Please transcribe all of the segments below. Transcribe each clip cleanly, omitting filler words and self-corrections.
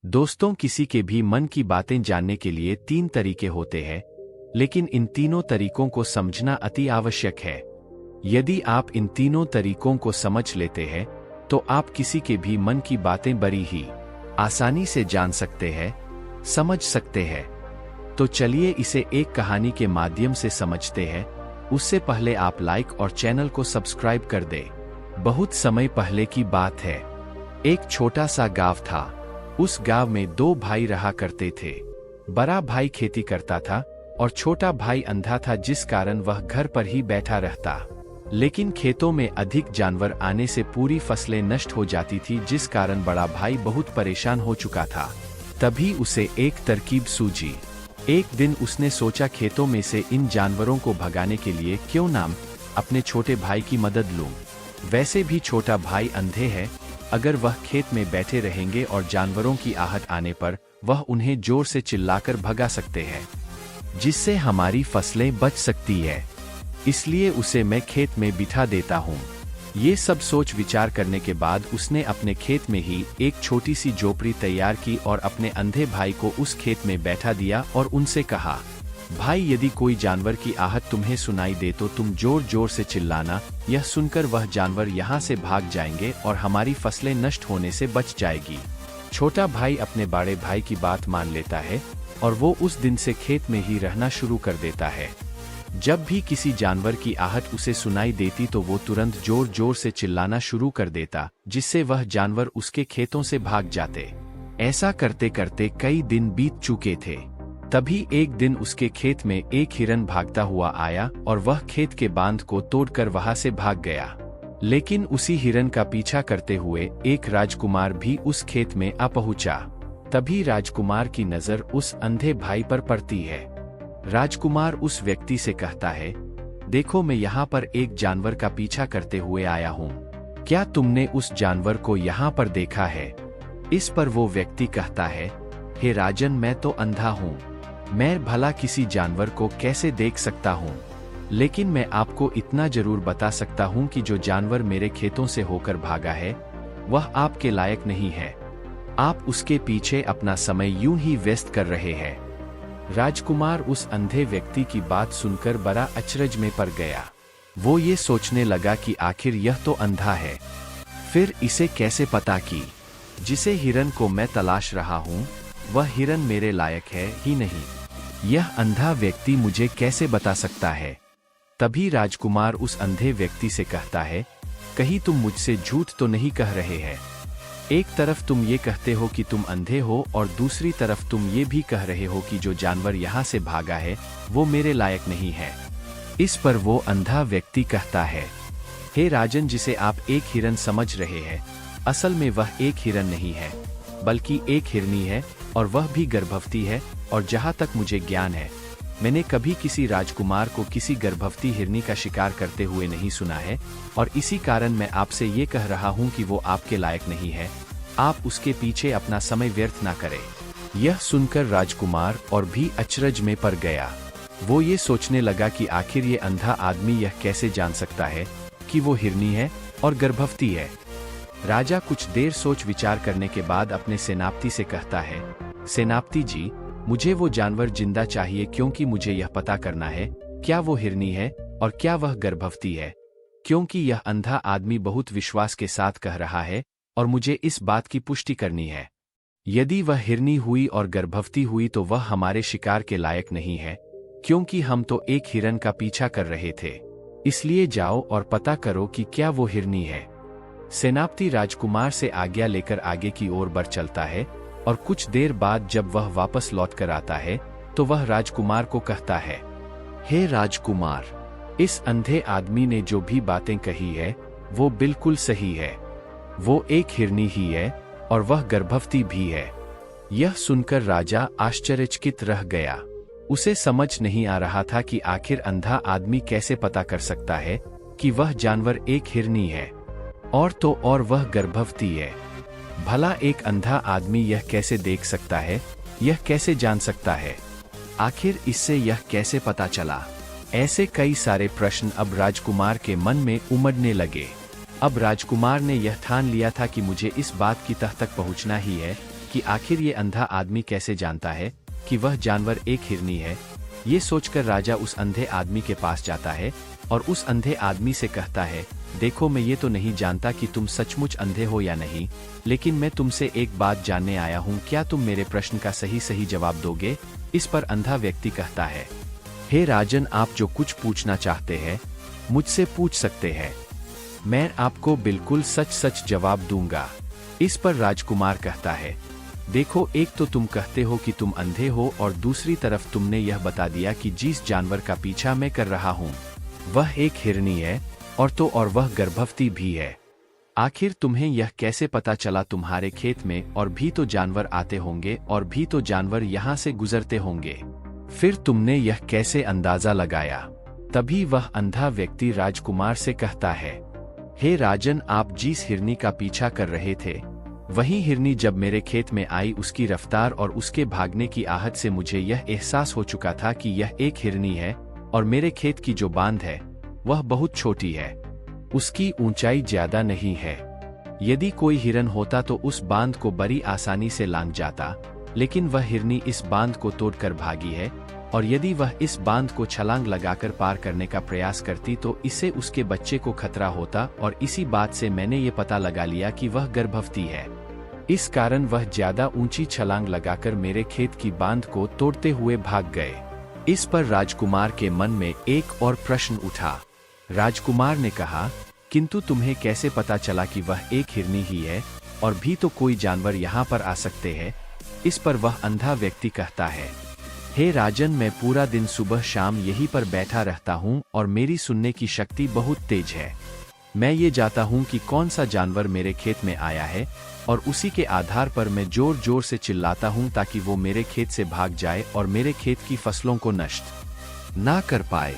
दोस्तों, किसी के भी मन की बातें जानने के लिए 3 तरीके होते हैं, लेकिन इन तीनों तरीकों को समझना अति आवश्यक है। यदि आप इन तीनों तरीकों को समझ लेते हैं, तो आप किसी के भी मन की बातें बड़ी ही आसानी से जान सकते हैं, समझ सकते हैं। तो चलिए इसे एक कहानी के माध्यम से समझते हैं। उससे पहले आप लाइक और चैनल को सब्सक्राइब कर दें। बहुत समय पहले की बात है। एक छोटा सा गांव था। उस गांव में 2 भाई रहा करते थे। बड़ा भाई खेती करता था और छोटा भाई अंधा था, जिस कारण वह घर पर ही बैठा रहता। लेकिन खेतों में अधिक जानवर आने से पूरी फसलें नष्ट हो जाती थी, जिस कारण बड़ा भाई बहुत परेशान हो चुका था। तभी उसे एक तरकीब सूझी। एक दिन उसने सोचा, खेतों में से इन जानवरों को भगाने के लिए क्यों ना अपने छोटे भाई की मदद लूं। वैसे भी छोटा भाई अंधे है, अगर वह खेत में बैठे रहेंगे और जानवरों की आहट आने पर वह उन्हें जोर से चिल्लाकर भगा सकते हैं, जिससे हमारी फसलें बच सकती है। इसलिए उसे मैं खेत में बिठा देता हूँ। ये सब सोच विचार करने के बाद उसने अपने खेत में ही एक छोटी सी झोपड़ी तैयार की और अपने अंधे भाई को उस खेत में बैठा दिया और उनसे कहा, भाई, यदि कोई जानवर की आहट तुम्हें सुनाई दे तो तुम जोर जोर से चिल्लाना। यह सुनकर वह जानवर यहाँ से भाग जाएंगे और हमारी फसलें नष्ट होने से बच जाएगी। छोटा भाई अपने बड़े भाई की बात मान लेता है और वो उस दिन से खेत में ही रहना शुरू कर देता है। जब भी किसी जानवर की आहट उसे सुनाई देती तो वो तुरंत जोर जोर से चिल्लाना शुरू कर देता, जिससे वह जानवर उसके खेतों से भाग जाते। ऐसा करते करते कई दिन बीत चुके थे। तभी एक दिन उसके खेत में एक हिरन भागता हुआ आया और वह खेत के बांध को तोड़कर वहां से भाग गया। लेकिन उसी हिरन का पीछा करते हुए एक राजकुमार भी उस खेत में आ पहुंचा। तभी राजकुमार की नजर उस अंधे भाई पर पड़ती है। राजकुमार उस व्यक्ति से कहता है, देखो, मैं यहाँ पर एक जानवर का पीछा करते हुए आया हूँ। क्या तुमने उस जानवर को यहाँ पर देखा है? इस पर वो व्यक्ति कहता है, हे राजन, मैं तो अंधा हूँ। मैं भला किसी जानवर को कैसे देख सकता हूँ? लेकिन मैं आपको इतना जरूर बता सकता हूँ कि जो जानवर मेरे खेतों से होकर भागा है, वह आपके लायक नहीं है। आप उसके पीछे अपना समय यूं ही व्यस्त कर रहे हैं। राजकुमार उस अंधे व्यक्ति की बात सुनकर बड़ा अचरज में पड़ गया। वो ये सोचने लगा कि आखिर यह तो अंधा है, फिर इसे कैसे पता कि जिसे हिरन को मैं तलाश रहा हूँ वह हिरन मेरे लायक है ही नहीं। यह अंधा व्यक्ति मुझे कैसे बता सकता है? तभी राजकुमार उस अंधे व्यक्ति से कहता है, कहीं तुम मुझसे झूठ तो नहीं कह रहे हैं? एक तरफ तुम ये कहते हो कि तुम अंधे हो और दूसरी तरफ तुम ये भी कह रहे हो कि जो जानवर यहाँ से भागा है वो मेरे लायक नहीं है। इस पर वो अंधा व्यक्ति कहता है, हे राजन, जिसे आप एक हिरन समझ रहे हैं, असल में वह एक हिरन नहीं है, बल्कि एक हिरनी है, और वह भी गर्भवती है। और जहाँ तक मुझे ज्ञान है, मैंने कभी किसी राजकुमार को किसी गर्भवती हिरनी का शिकार करते हुए नहीं सुना है, और इसी कारण मैं आपसे ये कह रहा हूँ कि वो आपके लायक नहीं है। आप उसके पीछे अपना समय व्यर्थ ना करें। यह सुनकर राजकुमार और भी अचरज में पड़ गया। वो ये सोचने लगा कि आखिर ये अंधा आदमी यह कैसे जान सकता है कि वो हिरनी है और गर्भवती है। राजा कुछ देर सोच विचार करने के बाद अपने सेनापति से कहता है, सेनापति जी, मुझे वो जानवर जिंदा चाहिए, क्योंकि मुझे यह पता करना है क्या वो हिरनी है और क्या वह गर्भवती है। क्योंकि यह अंधा आदमी बहुत विश्वास के साथ कह रहा है और मुझे इस बात की पुष्टि करनी है। यदि वह हिरनी हुई और गर्भवती हुई तो वह हमारे शिकार के लायक नहीं है, क्योंकि हम तो एक हिरन का पीछा कर रहे थे। इसलिए जाओ और पता करो कि क्या वो हिरनी है। सेनापति राजकुमार से आज्ञा लेकर आगे की ओर बढ़ चलता है और कुछ देर बाद जब वह वापस लौट कर आता है तो वह राजकुमार को कहता है, हे राजकुमार, इस अंधे आदमी ने जो भी बातें कही है वो बिल्कुल सही है। वो एक हिरनी ही है और वह गर्भवती भी है। यह सुनकर राजा आश्चर्यचकित रह गया। उसे समझ नहीं आ रहा था कि आखिर अंधा आदमी कैसे पता कर सकता है कि वह जानवर एक हिरनी है और तो और वह गर्भवती है। भला एक अंधा आदमी यह कैसे देख सकता है, यह कैसे जान सकता है? आखिर इससे यह कैसे पता चला? ऐसे कई सारे प्रश्न अब राजकुमार के मन में उमड़ने लगे। अब राजकुमार ने यह ठान लिया था कि मुझे इस बात की तह तक पहुंचना ही है कि आखिर ये अंधा आदमी कैसे जानता है कि वह जानवर एक हिरनी है। ये सोचकर राजा उस अंधे आदमी के पास जाता है और उस अंधे आदमी से कहता है, देखो मैं ये तो नहीं जानता कि तुम सचमुच अंधे हो या नहीं, लेकिन मैं तुमसे एक बात जानने आया हूँ, क्या तुम मेरे प्रश्न का सही सही जवाब दोगे? इस पर अंधा व्यक्ति कहता है, हे राजन, आप जो कुछ पूछना चाहते हैं मुझसे पूछ सकते हैं, मैं आपको बिल्कुल सच सच जवाब दूंगा। इस पर राजकुमार कहता है, देखो एक तो तुम कहते हो कि तुम अंधे हो और दूसरी तरफ तुमने यह बता दिया कि जिस जानवर का पीछा मैं कर रहा हूँ वह एक हिरनी है और वह गर्भवती भी है। आखिर तुम्हें यह कैसे पता चला? तुम्हारे खेत में और भी तो जानवर आते होंगे और भी तो जानवर यहाँ से गुजरते होंगे, फिर तुमने यह कैसे अंदाजा लगाया? तभी वह अंधा व्यक्ति राजकुमार से कहता है, हे राजन, आप जिस हिरनी का पीछा कर रहे थे वही हिरनी जब मेरे खेत में आई, उसकी रफ्तार और उसके भागने की आहट से मुझे यह एहसास हो चुका था कि यह एक हिरनी है और मेरे खेत की जो बांध है वह बहुत छोटी है, उसकी ऊंचाई ज्यादा नहीं है। यदि कोई हिरन होता तो उस बांध को बड़ी आसानी से लांघ जाता, लेकिन वह हिरनी इस बांध को तोड़कर भागी है और यदि वह इस बांध को छलांग लगाकर पार करने का प्रयास करती तो इससे उसके बच्चे को खतरा होता, और इसी बात से मैंने ये पता लगा लिया कि वह गर्भवती है। इस कारण वह ज्यादा ऊंची छलांग लगाकर मेरे खेत की बांध को तोड़ते हुए भाग गए। इस पर राजकुमार के मन में एक और प्रश्न उठा। राजकुमार ने कहा, किंतु तुम्हें कैसे पता चला कि वह एक हिरनी ही है और भी तो कोई जानवर यहाँ पर आ सकते हैं? इस पर वह अंधा व्यक्ति कहता है, हे राजन, मैं पूरा दिन सुबह शाम यहीं पर बैठा रहता हूँ और मेरी सुनने की शक्ति बहुत तेज है। मैं ये जानता हूँ कि कौन सा जानवर मेरे खेत में आया है और उसी के आधार पर मैं जोर जोर से चिल्लाता हूँ ताकि वो मेरे खेत से भाग जाए और मेरे खेत की फसलों को नष्ट ना कर पाए।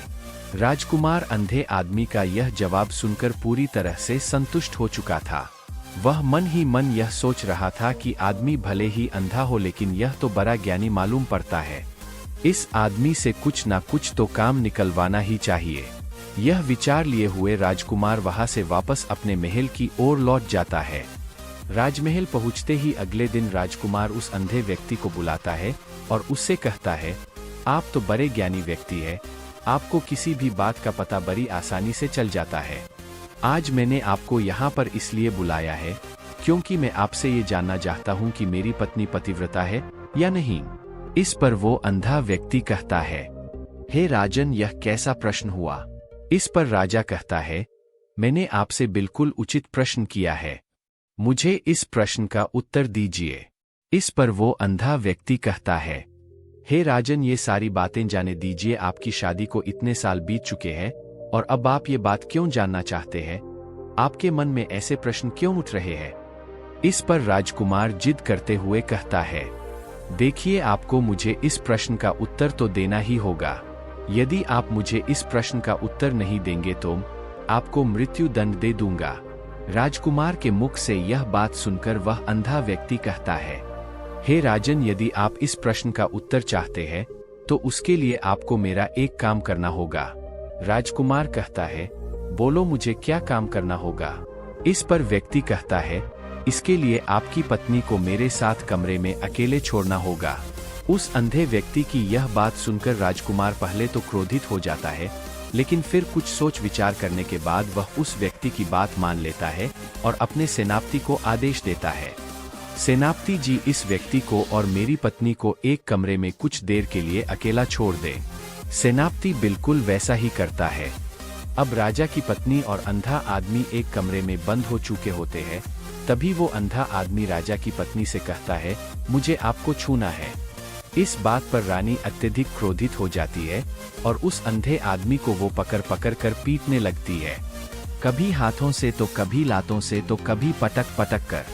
राजकुमार अंधे आदमी का यह जवाब सुनकर पूरी तरह से संतुष्ट हो चुका था। वह मन ही मन यह सोच रहा था कि आदमी भले ही अंधा हो लेकिन यह तो बड़ा ज्ञानी मालूम पड़ता है, इस आदमी से कुछ ना कुछ तो काम निकलवाना ही चाहिए। यह विचार लिए हुए राजकुमार वहां से वापस अपने महल की ओर लौट जाता है। राजमहल पहुंचते ही अगले दिन राजकुमार उस अंधे व्यक्ति को बुलाता है और उससे कहता है, आप तो बड़े ज्ञानी व्यक्ति है, आपको किसी भी बात का पता बड़ी आसानी से चल जाता है। आज मैंने आपको यहाँ पर इसलिए बुलाया है क्योंकि मैं आपसे ये जानना चाहता हूँ कि मेरी पत्नी पतिव्रता है या नहीं। इस पर वो अंधा व्यक्ति कहता है, हे राजन, यह कैसा प्रश्न हुआ? इस पर राजा कहता है, मैंने आपसे बिल्कुल उचित प्रश्न किया है, मुझे इस प्रश्न का उत्तर दीजिए। इस पर वो अंधा व्यक्ति कहता है, हे राजन, ये सारी बातें जाने दीजिए, आपकी शादी को इतने साल बीत चुके हैं और अब आप ये बात क्यों जानना चाहते हैं? आपके मन में ऐसे प्रश्न क्यों उठ रहे हैं? इस पर राजकुमार जिद करते हुए कहता है, देखिए, आपको मुझे इस प्रश्न का उत्तर तो देना ही होगा। यदि आप मुझे इस प्रश्न का उत्तर नहीं देंगे तो आपको मृत्यु दंड दे दूंगा। राजकुमार के मुख से यह बात सुनकर वह अंधा व्यक्ति कहता है, हे राजन, यदि आप इस प्रश्न का उत्तर चाहते हैं तो उसके लिए आपको मेरा एक काम करना होगा। राजकुमार कहता है, बोलो, मुझे क्या काम करना होगा? इस पर व्यक्ति कहता है, इसके लिए आपकी पत्नी को मेरे साथ कमरे में अकेले छोड़ना होगा। उस अंधे व्यक्ति की यह बात सुनकर राजकुमार पहले तो क्रोधित हो जाता है, लेकिन फिर कुछ सोच विचार करने के बाद वह उस व्यक्ति की बात मान लेता है और अपने सेनापति को आदेश देता है, सेनापति जी, इस व्यक्ति को और मेरी पत्नी को एक कमरे में कुछ देर के लिए अकेला छोड़ दे। सेनापति बिल्कुल वैसा ही करता है। अब राजा की पत्नी और अंधा आदमी एक कमरे में बंद हो चुके होते हैं। तभी वो अंधा आदमी राजा की पत्नी से कहता है, मुझे आपको छूना है। इस बात पर रानी अत्यधिक क्रोधित हो जाती है और उस अंधे आदमी को वो पकड़ पकड़ कर पीटने लगती है, कभी हाथों से तो कभी लातों से तो कभी पटक पटक कर।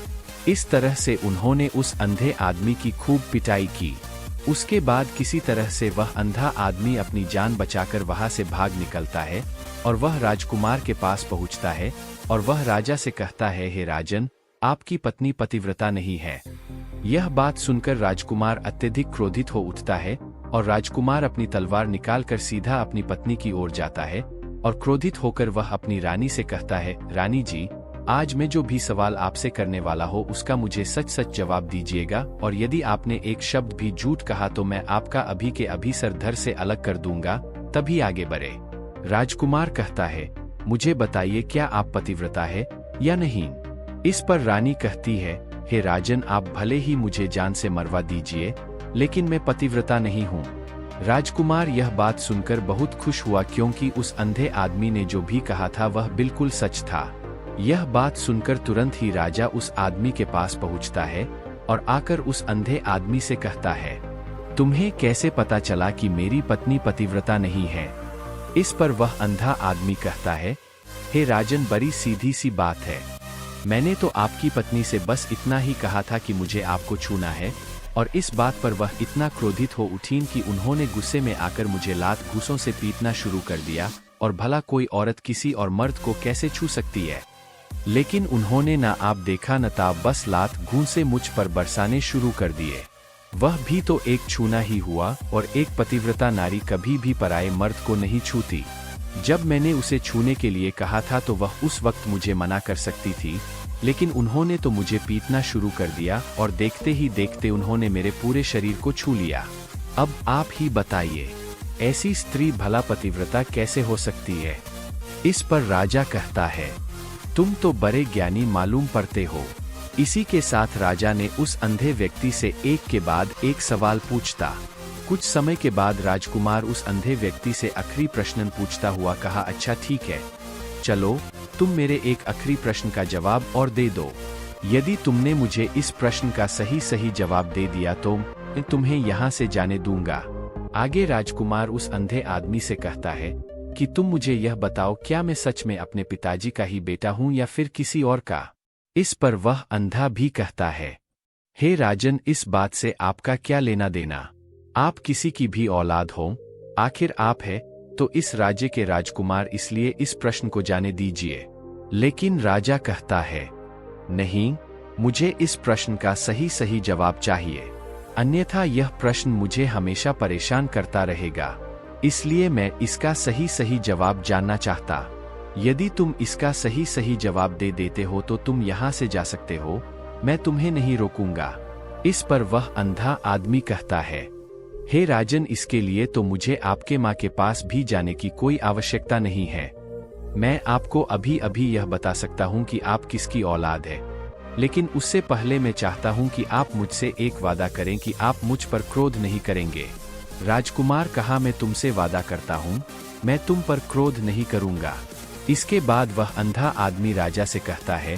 इस तरह से उन्होंने उस अंधे आदमी की खूब पिटाई की। उसके बाद किसी तरह से वह अंधा आदमी अपनी जान बचाकर वहां से भाग निकलता है और वह राजकुमार के पास पहुंचता है और वह राजा से कहता है, हे राजन, आपकी पत्नी पतिव्रता नहीं है। यह बात सुनकर राजकुमार अत्यधिक क्रोधित हो उठता है और राजकुमार अपनी तलवार निकालकर सीधा अपनी पत्नी की ओर जाता है और क्रोधित होकर वह अपनी रानी से कहता है, रानी जी, आज मैं जो भी सवाल आपसे करने वाला हो उसका मुझे सच सच जवाब दीजिएगा, और यदि आपने एक शब्द भी झूठ कहा तो मैं आपका अभी के अभी सर धड़ से अलग कर दूंगा, तभी आगे बढ़े। राजकुमार कहता है, मुझे बताइए क्या आप पतिव्रता है या नहीं। इस पर रानी कहती है, हे राजन, आप भले ही मुझे जान से मरवा दीजिए, लेकिन मैं पतिव्रता नहीं हूँ। राजकुमार यह बात सुनकर बहुत खुश हुआ, क्योंकि उस अंधे आदमी ने जो भी कहा था वह बिल्कुल सच था। यह बात सुनकर तुरंत ही राजा उस आदमी के पास पहुंचता है और आकर उस अंधे आदमी से कहता है, तुम्हें कैसे पता चला कि मेरी पत्नी पतिव्रता नहीं है। इस पर वह अंधा आदमी कहता है, हे राजन, बड़ी सीधी सी बात है। मैंने तो आपकी पत्नी से बस इतना ही कहा था कि मुझे आपको छूना है, और इस बात पर वह इतना क्रोधित हो उठीं कि उन्होंने गुस्से में आकर मुझे लात घूंसों से पीटना शुरू कर दिया। और भला कोई औरत किसी और मर्द को कैसे छू सकती है। लेकिन उन्होंने ना आप देखा न ताब, बस लात घूंसे मुझ पर बरसाने शुरू कर दिए। वह भी तो एक छूना ही हुआ, और एक पतिव्रता नारी कभी भी पराये मर्द को नहीं छूती। जब मैंने उसे छूने के लिए कहा था तो वह उस वक्त मुझे मना कर सकती थी, लेकिन उन्होंने तो मुझे पीटना शुरू कर दिया, और देखते ही देखते उन्होंने मेरे पूरे शरीर को छू लिया। अब आप ही बताइए, ऐसी स्त्री भला पतिव्रता कैसे हो सकती है। इस पर राजा कहता है, तुम तो बड़े ज्ञानी मालूम पड़ते हो। इसी के साथ राजा ने उस अंधे व्यक्ति से एक के बाद एक सवाल पूछता। कुछ समय के बाद राजकुमार उस अंधे व्यक्ति से आखिरी प्रश्न पूछता हुआ कहा, अच्छा ठीक है, चलो तुम मेरे एक आखिरी प्रश्न का जवाब और दे दो। यदि तुमने मुझे इस प्रश्न का सही सही जवाब दे दिया तो मैं तुम्हें यहाँ से जाने दूंगा। आगे राजकुमार उस अंधे आदमी से कहता है कि तुम मुझे यह बताओ, क्या मैं सच में अपने पिताजी का ही बेटा हूँ या फिर किसी और का। इस पर वह अंधा भी कहता है, हे राजन, इस बात से आपका क्या लेना देना। आप किसी की भी औलाद हो, आखिर आप है तो इस राज्य के राजकुमार, इसलिए इस प्रश्न को जाने दीजिए। लेकिन राजा कहता है, नहीं, मुझे इस प्रश्न का सही सही जवाब चाहिए, अन्यथा यह प्रश्न मुझे हमेशा परेशान करता रहेगा। इसलिए मैं इसका सही सही जवाब जानना चाहता। यदि तुम इसका सही सही जवाब दे देते हो तो तुम यहाँ से जा सकते हो, मैं तुम्हें नहीं रोकूंगा। इस पर वह अंधा आदमी कहता है, हे राजन, इसके लिए तो मुझे आपके माँ के पास भी जाने की कोई आवश्यकता नहीं है। मैं आपको अभी अभी यह बता सकता हूँ कि आप किसकी औलाद है, लेकिन उससे पहले मैं चाहता हूँ कि आप मुझसे एक वादा करें कि आप मुझ पर क्रोध नहीं करेंगे। राजकुमार कहा, मैं तुमसे वादा करता हूँ, मैं तुम पर क्रोध नहीं करूँगा। इसके बाद वह अंधा आदमी राजा से कहता है,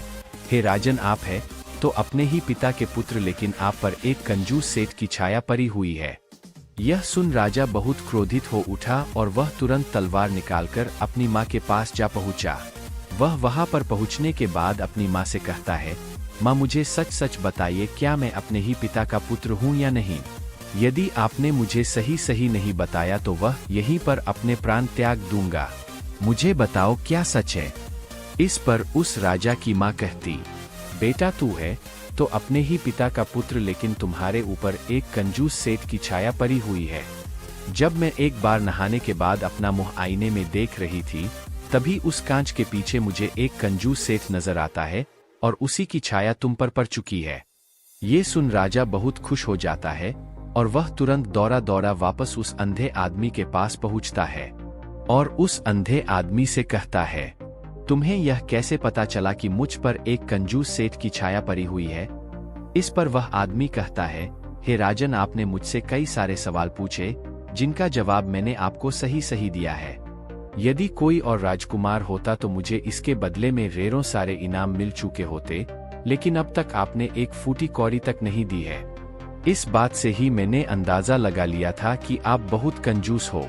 हे राजन, आप है तो अपने ही पिता के पुत्र, लेकिन आप पर एक कंजूस सेठ की छाया पड़ी हुई है। यह सुन राजा बहुत क्रोधित हो उठा और वह तुरंत तलवार निकालकर अपनी माँ के पास जा पहुँचा। वह वहाँ पर पहुँचने के बाद अपनी माँ से कहता है, माँ, मुझे सच सच बताइए, क्या मैं अपने ही पिता का पुत्र हूँ या नहीं। यदि आपने मुझे सही सही नहीं बताया तो वह यहीं पर अपने प्राण त्याग दूंगा। मुझे बताओ क्या सच है। इस पर उस राजा की माँ कहती, बेटा, तू है तो अपने ही पिता का पुत्र, लेकिन तुम्हारे ऊपर एक कंजूस सेठ की छाया पड़ी हुई है। जब मैं एक बार नहाने के बाद अपना मुंह आईने में देख रही थी, तभी उस कांच के पीछे मुझे एक कंजूस सेठ नजर आता है, और उसी की छाया तुम पर पड़ चुकी है। ये सुन राजा बहुत खुश हो जाता है और वह तुरंत दौड़ा दौड़ा वापस उस अंधे आदमी के पास पहुंचता है और उस अंधे आदमी से कहता है, तुम्हें यह कैसे पता चला कि मुझ पर एक कंजूस सेठ की छाया पड़ी हुई है। इस पर वह आदमी कहता है, हे राजन, आपने मुझसे कई सारे सवाल पूछे जिनका जवाब मैंने आपको सही सही दिया है। यदि कोई और राजकुमार होता तो मुझे इसके बदले में ढेरों सारे इनाम मिल चुके होते, लेकिन अब तक आपने एक फूटी कौड़ी तक नहीं दी है। इस बात से ही मैंने अंदाजा लगा लिया था कि आप बहुत कंजूस हो।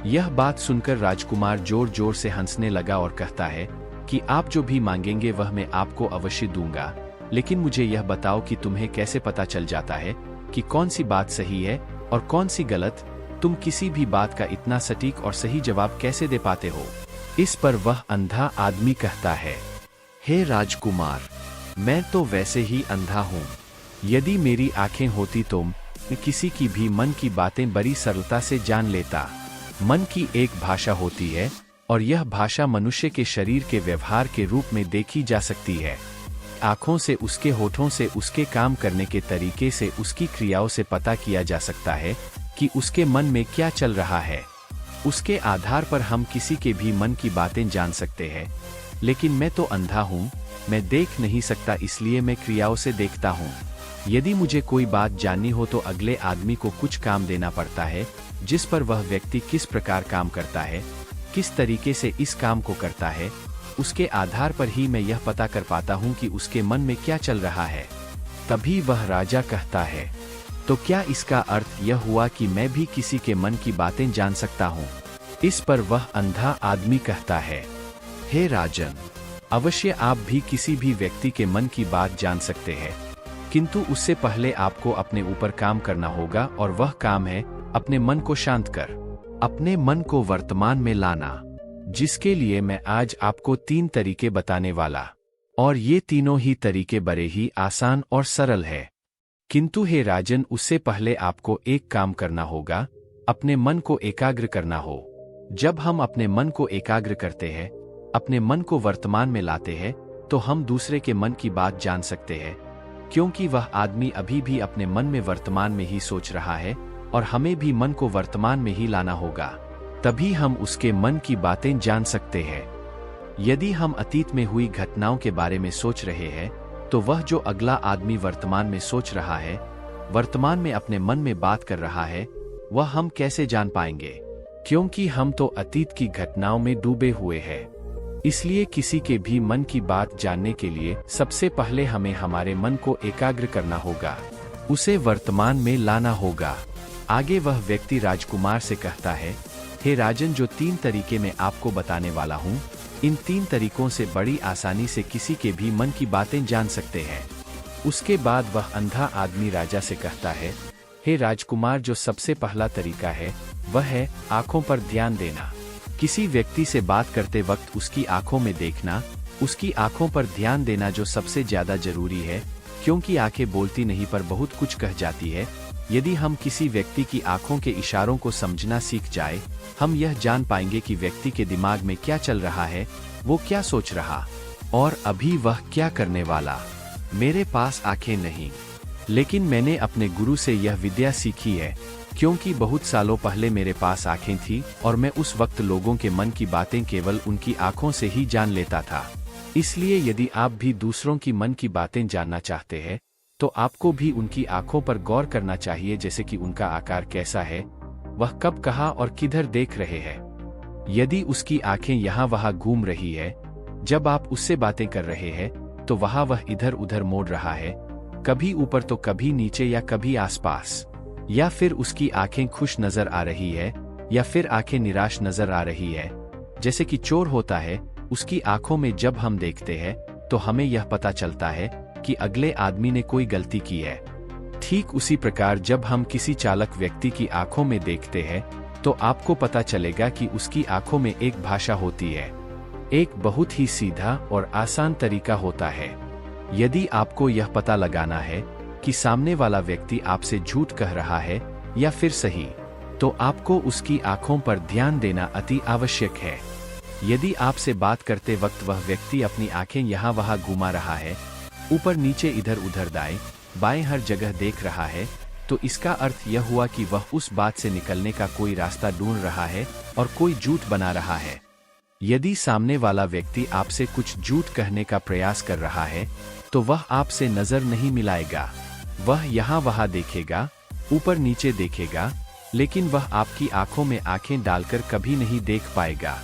यह बात सुनकर राजकुमार जोर जोर से हंसने लगा और कहता है कि आप जो भी मांगेंगे वह मैं आपको अवश्य दूंगा, लेकिन मुझे यह बताओ कि तुम्हें कैसे पता चल जाता है कि कौन सी बात सही है और कौन सी गलत। तुम किसी भी बात का इतना सटीक और सही जवाब कैसे दे पाते हो। इस पर वह अंधा आदमी कहता है, हे राजकुमार, मैं तो वैसे ही अंधा हूँ। यदि मेरी आंखें होती तो मैं किसी की भी मन की बातें बड़ी सरलता से जान लेता। मन की एक भाषा होती है और यह भाषा मनुष्य के शरीर के व्यवहार के रूप में देखी जा सकती है। आँखों से, उसके होठों से, उसके काम करने के तरीके से, उसकी क्रियाओं से पता किया जा सकता है कि उसके मन में क्या चल रहा है। उसके आधार पर हम किसी के भी मन की बातें जान सकते हैं। लेकिन मैं तो अंधा हूँ, मैं देख नहीं सकता, इसलिए मैं क्रियाओं से देखता हूँ। यदि मुझे कोई बात जाननी हो तो अगले आदमी को कुछ काम देना पड़ता है, जिस पर वह व्यक्ति किस प्रकार काम करता है, किस तरीके से इस काम को करता है, उसके आधार पर ही मैं यह पता कर पाता हूँ कि उसके मन में क्या चल रहा है। तभी वह राजा कहता है, तो क्या इसका अर्थ यह हुआ कि मैं भी किसी के मन की बातें जान सकता हूँ? इस पर वह अंधा आदमी कहता है, हे राजन, अवश्य आप भी किसी भी व्यक्ति के मन की बात जान सकते हैं, किंतु उससे पहले आपको अपने ऊपर काम करना होगा, और वह काम है अपने मन को शांत कर, अपने मन को वर्तमान में लाना, जिसके लिए मैं आज आपको 3 तरीके बताने वाला। और ये तीनों ही तरीके बड़े ही आसान और सरल है। किंतु हे राजन, उससे पहले आपको एक काम करना होगा, अपने मन को एकाग्र करना हो। जब हम अपने मन को एकाग्र करते हैं, अपने मन को वर्तमान में लाते हैं, तो हम दूसरे के मन की बात जान सकते हैं, क्योंकि वह आदमी अभी भी अपने मन में वर्तमान में ही सोच रहा है, और हमें भी मन को वर्तमान में ही लाना होगा, तभी हम उसके मन की बातें जान सकते हैं। यदि हम अतीत में हुई घटनाओं के बारे में सोच रहे हैं, तो वह जो अगला आदमी वर्तमान में सोच रहा है, वर्तमान में अपने मन में बात कर रहा है, वह हम कैसे जान पाएंगे? क्योंकि हम तो अतीत की घटनाओं में डूबे हुए हैं। इसलिए किसी के भी मन की बात जानने के लिए सबसे पहले हमें हमारे मन को एकाग्र करना होगा, उसे वर्तमान में लाना होगा। आगे वह व्यक्ति राजकुमार से कहता है, हे राजन, जो 3 तरीके मैं आपको बताने वाला हूँ, इन 3 तरीकों से बड़ी आसानी से किसी के भी मन की बातें जान सकते हैं। उसके बाद वह अंधा आदमी राजा से कहता है, हे राजकुमार, जो सबसे पहला तरीका है वह है आंखों पर ध्यान देना। किसी व्यक्ति से बात करते वक्त उसकी आंखों में देखना, उसकी आंखों पर ध्यान देना जो सबसे ज्यादा जरूरी है, क्योंकि आंखें बोलती नहीं पर बहुत कुछ कह जाती है। यदि हम किसी व्यक्ति की आंखों के इशारों को समझना सीख जाए, हम यह जान पाएंगे कि व्यक्ति के दिमाग में क्या चल रहा है, वो क्या सोच रहा, और अभी वह क्या करने वाला। मेरे पास आंखें नहीं, लेकिन मैंने अपने गुरु से यह विद्या सीखी है, क्योंकि बहुत सालों पहले मेरे पास आंखें थी और मैं उस वक्त लोगों के मन की बातें केवल उनकी आंखों से ही जान लेता था। इसलिए यदि आप भी दूसरों की मन की बातें जानना चाहते हैं, तो आपको भी उनकी आंखों पर गौर करना चाहिए, जैसे कि उनका आकार कैसा है, वह कब, कहाँ और किधर देख रहे हैं। यदि उसकी आंखें यहाँ वहाँ घूम रही है, जब आप उससे बातें कर रहे हैं, तो वहाँ वह इधर उधर मोड़ रहा है, कभी ऊपर तो कभी नीचे या कभी आसपास, या फिर उसकी आंखें खुश नजर आ रही है या फिर आंखें निराश नजर आ रही है, जैसे कि चोर होता है, उसकी आंखों में जब हम देखते हैं तो हमें यह पता चलता है कि अगले आदमी ने कोई गलती की है। ठीक उसी प्रकार जब हम किसी चालाक व्यक्ति की आंखों में देखते हैं, तो आपको पता चलेगा कि उसकी आंखों में एक भाषा होती है। एक बहुत ही सीधा और आसान तरीका होता है। यदि आपको यह पता लगाना है कि सामने वाला व्यक्ति आपसे झूठ कह रहा है या फिर सही, तो आपको उसकी आंखों पर ध्यान देना अति आवश्यक है। यदि आपसे बात करते वक्त वह व्यक्ति अपनी आंखें यहाँ वहाँ घुमा रहा है, ऊपर नीचे इधर उधर दाएं बाएं हर जगह देख रहा है, तो इसका अर्थ यह हुआ कि वह उस बात से निकलने का कोई रास्ता ढूंढ रहा है और कोई झूठ बना रहा है। यदि सामने वाला व्यक्ति आपसे कुछ झूठ कहने का प्रयास कर रहा है, तो वह आपसे नजर नहीं मिलाएगा। वह यहाँ वहाँ देखेगा, ऊपर नीचे देखेगा, लेकिन वह आपकी आंखों में आंखें डालकर कभी नहीं देख पाएगा,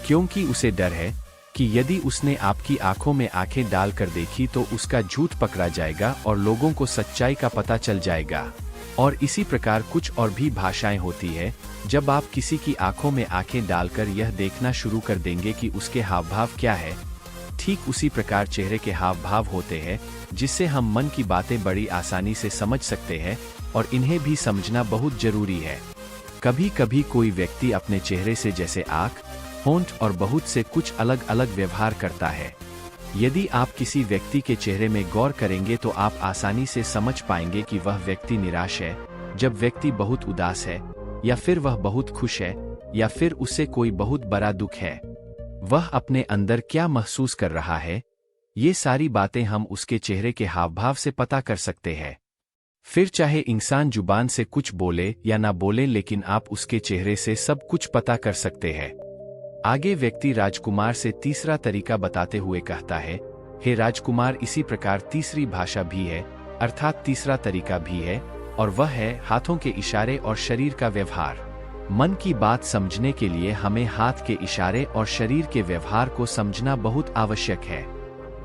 क्योंकि उसे डर है कि यदि उसने आपकी आंखों में आंखें डालकर देखी तो उसका झूठ पकड़ा जाएगा और लोगों को सच्चाई का पता चल जाएगा। और इसी प्रकार कुछ और भी भाषाएं होती है। जब आप किसी की आंखों में आंखें डालकर यह देखना शुरू कर देंगे कि उसके हाव भाव क्या है, ठीक उसी प्रकार चेहरे के हाव भाव होते हैं, जिससे हम मन की बातें बड़ी आसानी से समझ सकते हैं, और इन्हें भी समझना बहुत जरूरी है। कभी कभी कोई व्यक्ति अपने चेहरे से जैसे आंख, होंठ और बहुत से कुछ अलग अलग व्यवहार करता है। यदि आप किसी व्यक्ति के चेहरे में गौर करेंगे तो आप आसानी से समझ पाएंगे कि वह व्यक्ति निराश है, जब व्यक्ति बहुत उदास है, या फिर वह बहुत खुश है, या फिर उससे कोई बहुत बड़ा दुख है। वह अपने अंदर क्या महसूस कर रहा है, ये सारी बातें हम उसके चेहरे के हाव भाव से पता कर सकते हैं। फिर चाहे इंसान जुबान से कुछ बोले या ना बोले, लेकिन आप उसके चेहरे से सब कुछ पता कर सकते हैं। आगे व्यक्ति राजकुमार से तीसरा तरीका बताते हुए कहता है, हे राजकुमार, इसी प्रकार तीसरी भाषा भी है, अर्थात तीसरा तरीका भी है, और वह है हाथों के इशारे और शरीर का व्यवहार। मन की बात समझने के लिए हमें हाथ के इशारे और शरीर के व्यवहार को समझना बहुत आवश्यक है।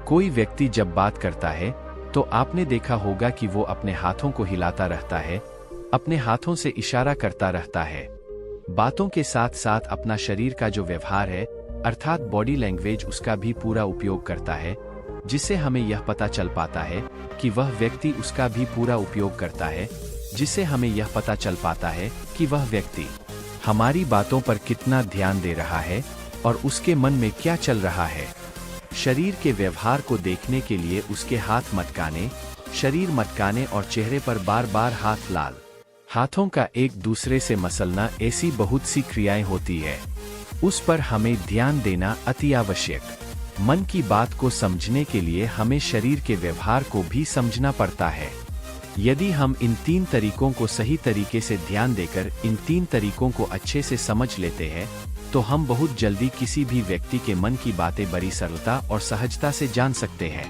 कोई व्यक्ति जब बात करता है तो आपने देखा होगा कि वो अपने हाथों को हिलाता रहता है, अपने हाथों से इशारा करता रहता है। बातों के साथ साथ अपना शरीर का जो व्यवहार है, अर्थात बॉडी लैंग्वेज, उसका भी पूरा उपयोग करता है, जिससे हमें यह पता चल पाता है कि वह व्यक्ति उसका भी पूरा उपयोग करता है, जिससे हमें यह पता चल पाता है कि वह व्यक्ति हमारी बातों पर कितना ध्यान दे रहा है और उसके मन में क्या चल रहा है। शरीर के व्यवहार को देखने के लिए उसके हाथ मटकाने, शरीर मटकाने और चेहरे पर बार बार हाथ लाल हाथों का एक दूसरे से मसलना, ऐसी बहुत सी क्रियाएं होती है, उस पर हमें ध्यान देना अति आवश्यक। मन की बात को समझने के लिए हमें शरीर के व्यवहार को भी समझना पड़ता है। यदि हम इन तीन तरीकों को सही तरीके से ध्यान देकर इन तीन तरीकों को अच्छे से समझ लेते हैं, तो हम बहुत जल्दी किसी भी व्यक्ति के मन की बातें बड़ी सरलता और सहजता से जान सकते हैं।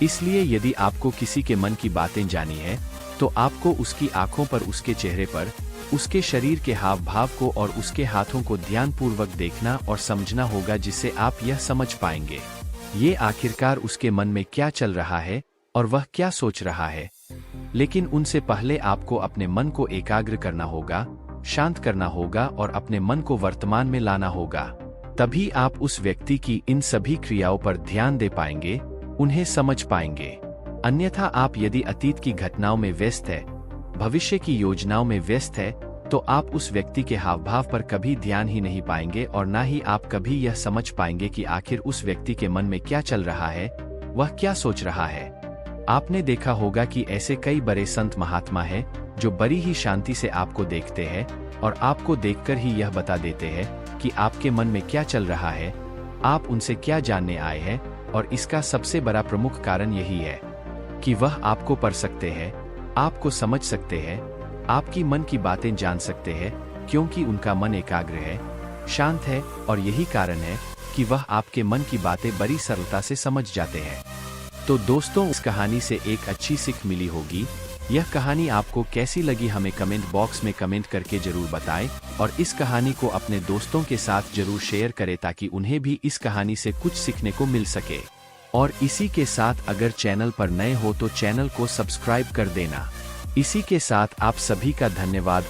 इसलिए यदि आपको किसी के मन की बातें जानी है, तो आपको उसकी आंखों पर, उसके चेहरे पर, उसके शरीर के हाव भाव को और उसके हाथों को ध्यानपूर्वक देखना और समझना होगा, जिससे आप यह समझ पाएंगे ये आखिरकार उसके मन में क्या चल रहा है और वह क्या सोच रहा है। लेकिन उनसे पहले आपको अपने मन को एकाग्र करना होगा, शांत करना होगा और अपने मन को वर्तमान में लाना होगा। तभी आप उस व्यक्ति की इन सभी क्रियाओं पर ध्यान दे पाएंगे, उन्हें समझ पाएंगे। अन्यथा आप यदि अतीत की घटनाओं में व्यस्त है, भविष्य की योजनाओं में व्यस्त है, तो आप उस व्यक्ति के हाव भाव पर कभी ध्यान ही नहीं पाएंगे और ना ही आप कभी यह समझ पाएंगे कि आखिर उस व्यक्ति के मन में क्या चल रहा है, वह क्या सोच रहा है। आपने देखा होगा कि ऐसे कई बड़े संत महात्मा हैं जो बड़ी ही शांति से आपको देखते हैं और आपको देखकर ही यह बता देते हैं कि आपके मन में क्या चल रहा है, आप उनसे क्या जानने आए हैं। और इसका सबसे बड़ा प्रमुख कारण यही है कि वह आपको पढ़ सकते हैं, आपको समझ सकते हैं, आपकी मन की बातें जान सकते हैं, क्योंकि उनका मन एकाग्र है, शांत है, और यही कारण है कि वह आपके मन की बातें बड़ी सरलता से समझ जाते हैं। तो दोस्तों, इस कहानी से एक अच्छी सीख मिली होगी। यह कहानी आपको कैसी लगी हमें कमेंट बॉक्स में कमेंट करके जरूर बताएं और इस कहानी को अपने दोस्तों के साथ जरूर शेयर करें ताकि उन्हें भी इस कहानी से कुछ सीखने को मिल सके। और इसी के साथ अगर चैनल पर नए हो तो चैनल को सब्सक्राइब कर देना। इसी के साथ आप सभी का धन्यवाद।